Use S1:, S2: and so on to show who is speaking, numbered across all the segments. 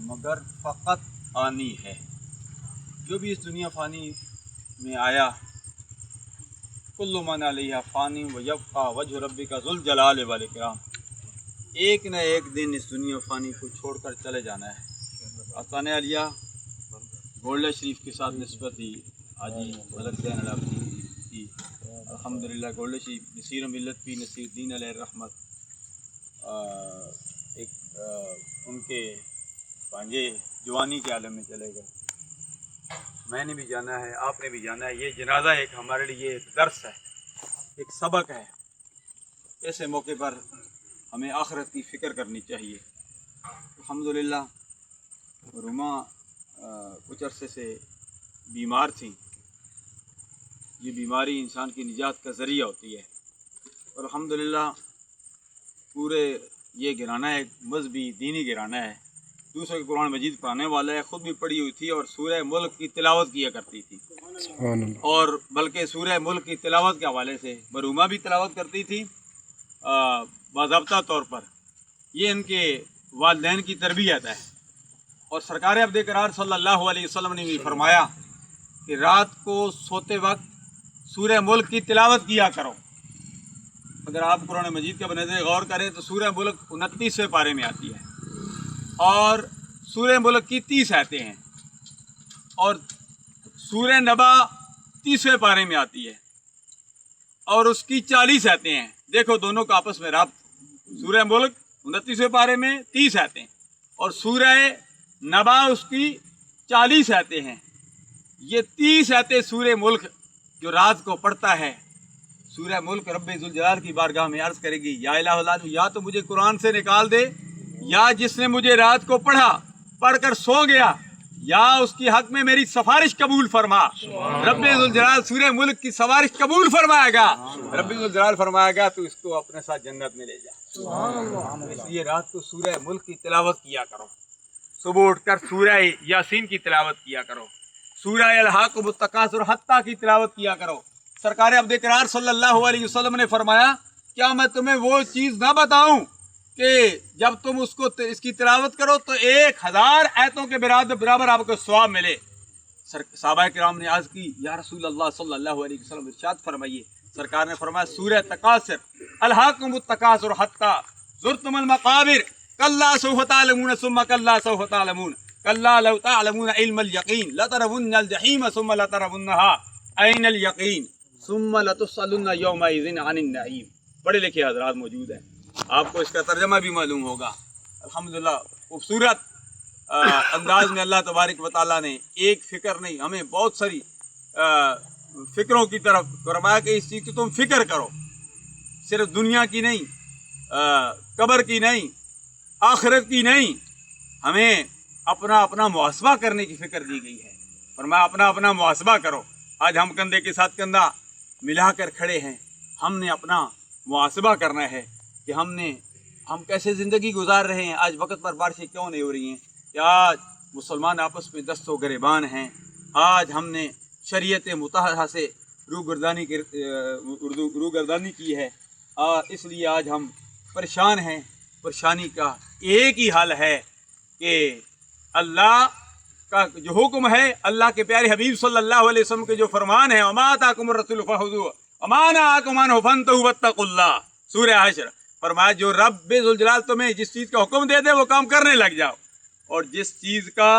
S1: मगर फ़कत आनी है। जो भी इस दुनिया फ़ानी में आया, कुल्लु मन अलैहा फ़ानी व यब्क़ा वजहु रब्बिका ज़ुल जलाल वल इकराम। एक न एक दिन इस दुनिया फ़ानी को छोड़कर चले जाना है। आस्ताने अलिया गोल्डा शरीफ के साथ निस्बत ही आजी मलक दैन थी। अल्हम्दुलिल्लाह गोल्डा शरीफ नसीर मिल्लत भी नसीरुद्दीन अलैहि रहमत उनके भांजे जवानी के आलम में चले गए। मैंने भी जाना है, आपने भी जाना है। ये जनाजा एक हमारे लिए एक दर्स है, एक सबक है। ऐसे मौके पर हमें आखिरत की फ़िक्र करनी चाहिए। अल्हम्दुलिल्लाह रुमा कुछ अरसे से बीमार थी। ये बीमारी इंसान की निजात का ज़रिया होती है। और अल्हम्दुलिल्लाह पूरे ये गिराना एक मजहबी दीनी गिराना है। दूसरे के कुरान मजीद पढ़ाने वाला है, ख़ुद भी पढ़ी हुई थी और सूरह मुल्क की तिलावत किया करती थी। और बल्कि सूरह मुल्क की तिलावत के हवाले से मरूमा भी तिलावत करती थी बाज़ाब्ता तौर पर। ये इनके वालिदैन की तरबियत है। और सरकार अब्द करार सल्लल्लाहु अलैहि वसल्लम ने भी फरमाया कि रात को सोते वक्त सूरह मुल्क की तिलावत किया करो। अगर आप कुरान मजीद के बनज़र गौर करें तो सूरह मुल्क 29वें पारे में आती है और सूरह मुल्क की 30 आयतें हैं और सूरह नबा 30वें पारे में आती है और उसकी 40 आयतें हैं। देखो दोनों का आपस में रब्त। सूरह मुल्क 29वें पारे में 30 आयतें और सूरह नबा उसकी 40 आयतें हैं। ये 30 आयतें सूरह मुल्क जो रात को पढ़ता है, सूरह मुल्क रब्बे ज़ुल जलाल की बारगाह में अर्ज़ करेगी, या इलाहा, या तो मुझे कुरान से निकाल दे, या जिसने मुझे रात को पढ़ा पढ़कर सो गया, या उसकी हक में मेरी सिफारिश कबूल फरमा। रब्बे ज़ुल जलाल सूरह मुल्क की सिफारिश कबूल फरमाएगा। रब्बे ज़ुल जलाल फरमाएगा तो इसको अपने साथ जन्नत में ले जा। इसलिए रात को सूरह मुल्क की तिलावत किया करो। सुबह उठकर सूरह यासीन की तिलावत किया करो। सूरह अलहाकुमुत तकासुर हत्ता की तिलावत किया करो। सरकार अब्द करार सल्लल्लाहु अलैहि वसल्लम ने फरमाया, क्या मैं तुम्हें वो चीज़ ना बताऊं कि जब तुम उसको इसकी तिलावत करो तो 1000 आयतों के बराबर आपको सवाब मिले। सहाबा किराम ने अर्ज़ की, या रसूल अल्लाह सल्लल्लाहु अलैहि वसल्लम इरशाद फरमाइए। सरकार ने फरमाया, सूरह तकासुर अलहाकुमुत तकासुर हत्ता ज़ुरतुमुल मक़ाबिर कल्ला सौफ तअलमून सुम्मा कल्ला सौफ तअलमून कल्ला लौ तअलमून इल्मल यक़ीन लतरवुन्नल जहीम सुम्मा लतरवुन्नहा ऐनल यक़ीन सुम्मा लतुस्अलुन्ना यौमइज़िन अनिन नईम। बड़े लिखे हज़रात मौजूद हैं, आपको इसका तर्जमा भी मालूम होगा। अल्हम्दुलिल्लाह खूबसूरत अंदाज में अल्लाह तबारक व तआला ने एक फ़िक्र नहीं, हमें बहुत सारी फ़िक्रों की तरफ फरमाया कि इस चीज़ की तुम फ़िक्र करो। सिर्फ दुनिया की नहीं, कब्र की नहीं, आखिरत की नहीं, हमें अपना अपना मुहासबा करने की फ़िक्र दी गई है। फरमाया अपना अपना मुहासबा करो। आज हम कंधे के साथ कंधा मिलाकर खड़े हैं। हमने अपना मुहासबा करना है कि हम कैसे ज़िंदगी गुजार रहे हैं। आज वक्त पर बारिशें क्यों नहीं हो रही हैं? कि आज मुसलमान आपस में दस्तों गिरेबान हैं। आज हमने शरीयत मुतहरा से रूगर्दानी की है इसलिए आज हम परेशान हैं। परेशानी का एक ही हल है कि अल्लाह का जो हुक्म है, अल्लाह के प्यारे हबीब सल्लल्लाहु अलैहि वसल्लम के जो फरमान है, वमा आताकुमुर रसूल फखुज़ूहु वमा नहाकुम अन्हु फंतहू वत्तकुल्लाह। सूरह हश्र फरमाया, जो रब्बे ज़ुल जलाल तुम्हें जिस चीज़ का हुक्म दे दे वो काम करने लग जाओ, और जिस चीज़ का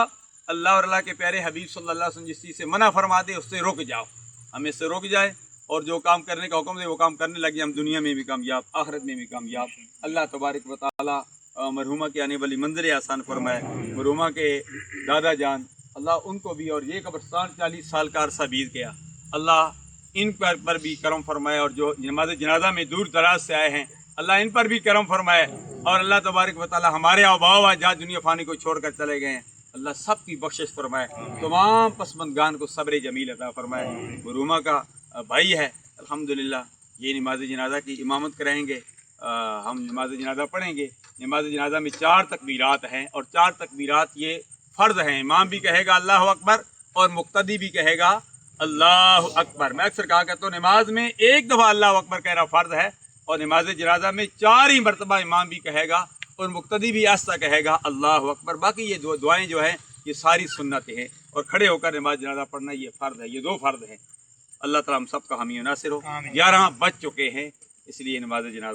S1: अल्लाह और अल्लाह के प्यारे हबीब सल्लल्लाहु अलैहि वसल्लम जिस चीज़ से मना फरमा दे उससे रुक जाओ। हमें इससे रुक जाए और जो काम करने का हुक्म दे वो काम करने लग जाए। हम दुनिया में भी कामयाब, आखिरत में भी कामयाब। अल्लाह तबारक व तआला मरहुमा की आने वाली मंजिल आसान फरमाए। मरहुमा के दादा जान अल्लाह उनको भी, और ये कब्रिस्तान 40 साल का अरसा बीत गया, अल्लाह इन पर भी करम फरमाए। और जो नमाज जनाजा में दूर दराज से आए हैं, अल्लाह इन पर भी करम फरमाए। और अल्लाह तबारक व तआला हमारे आबाव आज जहाँ दुनिया फ़ानी को छोड़ कर चले गए हैं, अल्लाह सब की बख्शिश फरमाए। तमाम पसमंदगान को सब्र जमील अता फरमाए। मरहुमा का भाई है, अल्हम्दुलिल्लाह ये नमाज जनाजा की इमामत कराएँगे। हम नमाज जनाजा पढ़ेंगे। नमाज जनाजा में 4 तकबीरात हैं और 4 तकबीरात ये फ़र्ज़ हैं। इमाम भी कहेगा अल्लाह अकबर और मुक्तदी भी कहेगा अल्लाह अकबर। मैं अक्सर कहा करता हूँ नमाज में एक दफ़ा अल्लाह अकबर कहना फ़र्ज़ है और नमाज जनाजा में 4 ही मरतबा इमाम भी कहेगा اور مقتدی بھی آہستہ کہے گا اللہ اکبر. باقی یہ دعائیں جو ہیں یہ ساری سنتیں ہیں، اور کھڑے ہو کر نماز جنازہ پڑھنا یہ فرض ہے. یہ 2 فرض ہیں. اللہ تعالیٰ ہم سب کا حامی و ناصر ہو. 11 بج چکے ہیں، اس لیے نماز جنازہ